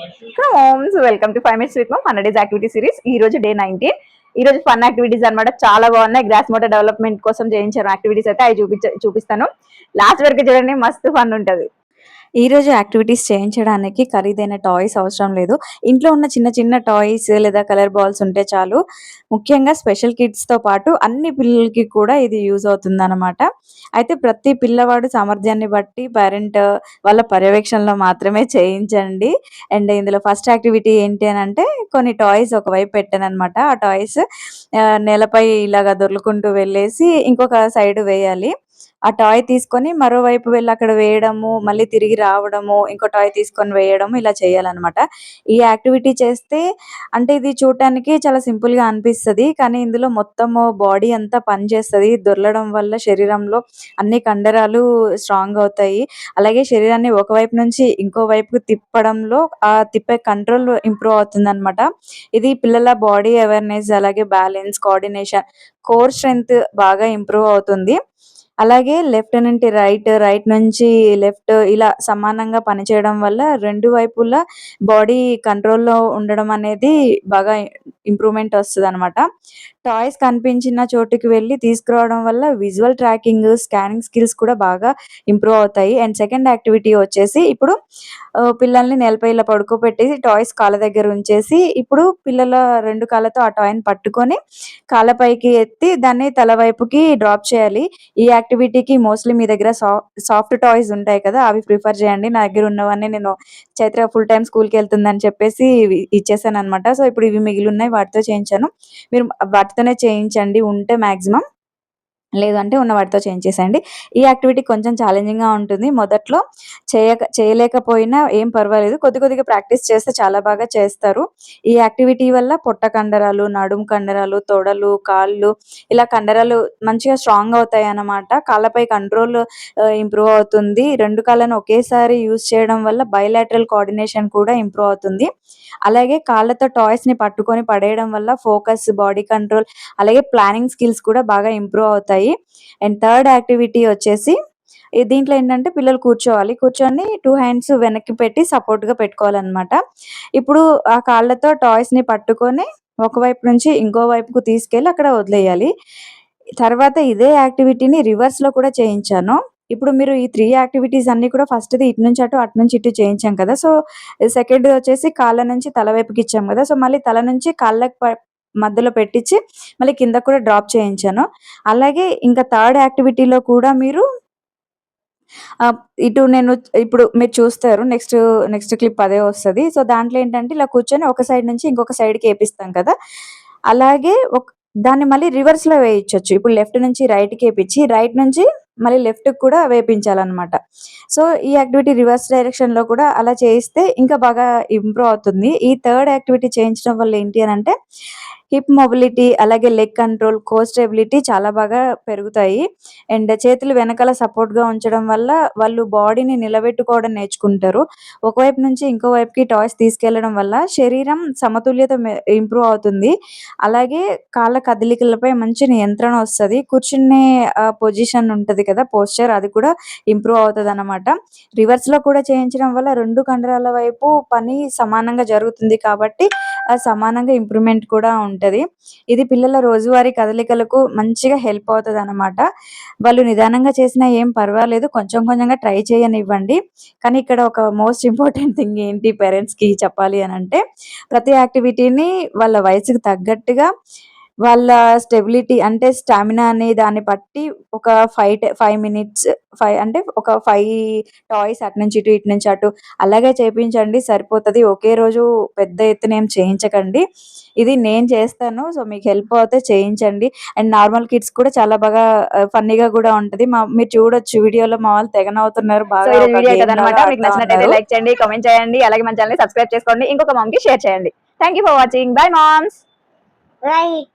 Homes welcome to 5 minutes with mom 100 days activity series. ఈ రోజు day 19. ఈ రోజు ఫన్ యాక్టివిటీస్ అన్నమాట. చాలా బాగున్నాయి. గ్రాస్ మోటార్ డెవలప్మెంట్ కోసం చేయించారు యాక్టివిటీస్ అయితే అవి చూపిస్తాను. లాస్ట్ వరకు చూడండి, మస్తు ఫన్ ఉంటది. ఈ రోజు యాక్టివిటీస్ చేయించడానికి ఖరీదైన టాయ్స్ అవసరం లేదు. ఇంట్లో ఉన్న చిన్న చిన్న టాయ్స్ లేదా కలర్ బాల్స్ ఉంటే చాలు. ముఖ్యంగా స్పెషల్ కిడ్స్తో పాటు అన్ని పిల్లలకి కూడా ఇది యూజ్ అవుతుందన్నమాట. అయితే ప్రతి పిల్లవాడు సామర్థ్యాన్ని బట్టి పేరెంట్ వాళ్ళ పర్యవేక్షణలో మాత్రమే చేయించండి. అండ్ ఇందులో ఫస్ట్ యాక్టివిటీ ఏంటి అని అంటే, కొన్ని టాయ్స్ ఒకవైపు పెట్టానన్నమాట. ఆ టాయ్స్ నేలపై ఇలాగా దొర్లుకుంటూ వెళ్ళేసి ఇంకొక సైడ్ వేయాలి. ఆ టాయ్ తీసుకొని మరోవైపు వెళ్ళి అక్కడ వేయడము, మళ్ళీ తిరిగి రావడము, ఇంకో టాయ్ తీసుకొని వేయడము, ఇలా చేయాలన్నమాట. ఈ యాక్టివిటీ చేస్తే అంటే ఇది చూడటానికి చాలా సింపుల్‌గా అనిపిస్తది. కానీ ఇందులో మొత్తము బాడీ అంతా పనిచేస్తది. దొర్లడం వల్ల శరీరంలో అన్ని కండరాలు స్ట్రాంగ్ అవుతాయి. అలాగే శరీరాన్ని ఒకవైపు నుంచి ఇంకో వైపుకి తిప్పడంలో ఆ తిప్పే కంట్రోల్ ఇంప్రూవ్ అవుతుందన్నమాట. ఇది పిల్లల బాడీ అవేర్‌నెస్, అలాగే బ్యాలెన్స్, కోఆర్డినేషన్, కోర్ స్ట్రెంగ్త్ బాగా ఇంప్రూవ్ అవుతుంది. అలాగే లెఫ్ట్ నుండి రైట్, రైట్ నుంచి లెఫ్ట్ ఇలా సమానంగా పనిచేయడం వల్ల రెండు వైపులా బాడీ కంట్రోల్‌లో ఉండడం అనేది బాగా ఇంప్రూవ్‌మెంట్ వస్తదనమాట. టాయ్స్ కనిపించిన చోటుకి వెళ్లి తీసుకురావడం వల్ల విజువల్ ట్రాకింగ్, స్కానింగ్ స్కిల్స్ కూడా బాగా ఇంప్రూవ్ అవుతాయి. అండ్ సెకండ్ యాక్టివిటీ వచ్చేసి ఇప్పుడు పిల్లల్ని నేలపై ఇలా పడుకోబెట్టి టాయ్స్ కాళ్ళ దగ్గర ఉంచేసి, ఇప్పుడు పిల్లల 2 కాళ్ళతో ఆ టాయ్‌ని పట్టుకొని కాళ్ళ పైకి ఎత్తి దాన్ని తల వైపుకి డ్రాప్ చేయాలి. ఈ యాక్టివిటీకి మోస్ట్‌లీ మీ దగ్గర సాఫ్ట్ టాయ్స్ ఉంటాయి కదా! అవి ప్రిఫర్ చేయండి. నా దగ్గర ఉన్నవన్నీ నేను చైత్ర ఫుల్ టైమ్ స్కూల్‌కెళ్తుందని చెప్పేసి ఇచ్చేసాననమాట. సో, ఇప్పుడు ఇవి మిగిలున్నాయి, వాటితో చేయించాను. మీరు వాటితోనే చేయించండి ఉంటే మాక్సిమం. లేదంటే ఉన్న వాటితో చేయించేసేయండి. ఈ యాక్టివిటీ కొంచెం ఛాలెంజింగ్‌గా ఉంటుంది. మొదట్లో చేయలేకపోయినా ఏం పర్వాలేదు. కొద్ది కొద్దిగా ప్రాక్టీస్ చేస్తే చాలా బాగా చేస్తారు. ఈ యాక్టివిటీ వల్ల పొట్ట కండరాలు, నడుము కండరాలు, తొడలు, కాళ్ళు ఇలా కండరాలు మంచిగా స్ట్రాంగ్ అవుతాయన్నమాట. కాళ్ళపై కంట్రోల్ ఇంప్రూవ్ అవుతుంది. 2 కాళ్ళను ఒకేసారి యూజ్ చేయడం వల్ల బైలాటరల్ కోఆర్డినేషన్ కూడా ఇంప్రూవ్ అవుతుంది. అలాగే కాళ్ళతో టాయ్స్‌ని పట్టుకొని పడేయడం వల్ల ఫోకస్, బాడీ కంట్రోల్, అలాగే ప్లానింగ్ స్కిల్స్ కూడా బాగా ఇంప్రూవ్ అవుతాయి. అండ్ థర్డ్ యాక్టివిటీ వచ్చేసి దీంట్లో ఏంటంటే పిల్లలు కూర్చోవాలి. కూర్చొని 2 హ్యాండ్స్ వెనక్కి పెట్టి సపోర్ట్‌గా పెట్టుకోవాలనమాట. ఇప్పుడు ఆ కాళ్ళతో టాయ్స్‌ని పట్టుకొని ఒకవైపు నుంచి ఇంకో వైపుకు తీసుకెళ్ళి అక్కడ వదిలేయాలి. తర్వాత ఇదే యాక్టివిటీని రివర్స్‌లో కూడా చేయించాను. ఇప్పుడు మీరు ఈ 3 యాక్టివిటీస్ అన్నీ కూడా ఫస్ట్‌ది ఇటు నుంచి అటు, అటు నుంచి ఇటు చేయించాం కదా! సో, సెకండ్‌ది వచ్చేసి కాళ్ళ నుంచి తల వైపుకి ఇచ్చాం కదా! సో, మళ్ళీ తల నుంచి కాళ్ళకి మధ్యలో పెట్టించి మళ్ళీ కిందకి కూడా డ్రాప్ చేయించాను. అలాగే ఇంకా థర్డ్ యాక్టివిటీలో కూడా మీరు ఆహ్, ఇటు నేను ఇప్పుడు మీరు చూస్తారు. నెక్స్ట్ క్లిప్ అదే వస్తది. సో, దాంట్లో ఏంటంటే ఇలా కూర్చొని ఒక సైడ్ నుంచి ఇంకొక సైడ్‌కి ఏపిస్తాం కదా! అలాగే దాన్ని మళ్ళీ రివర్స్‌లో వేయించొచ్చు. ఇప్పుడు లెఫ్ట్ నుంచి రైట్‌కి ఏపిచ్చి, రైట్ నుంచి మళ్ళీ లెఫ్ట్‌కి కూడా వేపించాలనమాట. సో, ఈ యాక్టివిటీ రివర్స్ డైరెక్షన్‌లో కూడా అలా చేయిస్తే ఇంకా బాగా ఇంప్రూవ్ అవుతుంది. ఈ థర్డ్ యాక్టివిటీ చేయించడం వల్ల ఏంటి అనంటే, హిప్ మొబిలిటీ, అలాగే లెగ్ కంట్రోల్, కోర్ స్టెబిలిటీ చాలా బాగా పెరుగుతాయి. అండ్ చేతులు వెనకాల సపోర్ట్‌గా ఉంచడం వల్ల వాళ్ళు బాడీని నిలబెట్టుకోవడం నేర్చుకుంటారు. ఒకవైపు నుంచి ఇంకో వైపుకి టాయ్స్ తీసుకెళ్లడం వల్ల శరీరం సమతుల్యత ఇంప్రూవ్ అవుతుంది. అలాగే కాళ్ళ కదలికలపై మంచి నియంత్రణ వస్తది. కూర్చునే పొజిషన్ ఉంటది కదా! పోస్చర్ అది కూడా ఇంప్రూవ్ అవుతదనమాట. రివర్స్‌లో కూడా చేయించడం వల్ల 2 కండరాల వైపు పని సమానంగా జరుగుతుంది కాబట్టి సమానంగా ఇంప్రూవ్‌మెంట్ కూడా ఉంటది. ఇది పిల్లల రోజువారీ కదలికలకు మంచిగా హెల్ప్ అవుతదనమాట. వాళ్ళు నిదానంగా చేసినా ఏం పర్వాలేదు. కొంచెం కొంచెంగా ట్రై చేయనివ్వండి. కానీ ఇక్కడ ఒక మోస్ట్ ఇంపార్టెంట్ థింగ్ ఏంటి పేరెంట్స్‌కి చెప్పాలి అనంటే, ప్రతి యాక్టివిటీని వాళ్ళ వయసుకు తగ్గట్టుగా వాళ్ళ స్టెబిలిటీ అంటే స్టామినా అనే దాన్ని బట్టి ఒక 5 మినిట్స్, అంటే ఒక 5 టాయ్స్ అటు నుంచి ఇటు, ఇటు నుంచి అటు అలాగే చేపించండి సరిపోతది. ఒకే రోజు పెద్ద ఎత్తున ఏం చేయించకండి. ఇది నేను చేస్తాను. సో, మీకు హెల్ప్ అవుతే చేయించండి. అండ్ నార్మల్ కిడ్స్ కూడా చాలా బాగా ఫన్నీగా కూడా ఉంటది. మీరు చూడొచ్చు వీడియోలో మా వాళ్ళు తెగ నవ్వుతున్నారు. సో, బాగా ఈరోజు ఒక వీడియో గేమ్ కదనమాట. లాగా మీకు ఆడుతా నచ్చినట్టయితే ఉన్నారు. లైక్ చేయండి, కామెంట్ చేయండి. అలాగే మన ఛానెల్‌ని సబ్స్క్రైబ్ చేసుకోండి. ఇంకొక మామ్‌కి షేర్ చేయండి. Thank you for watching. Bye moms. Right.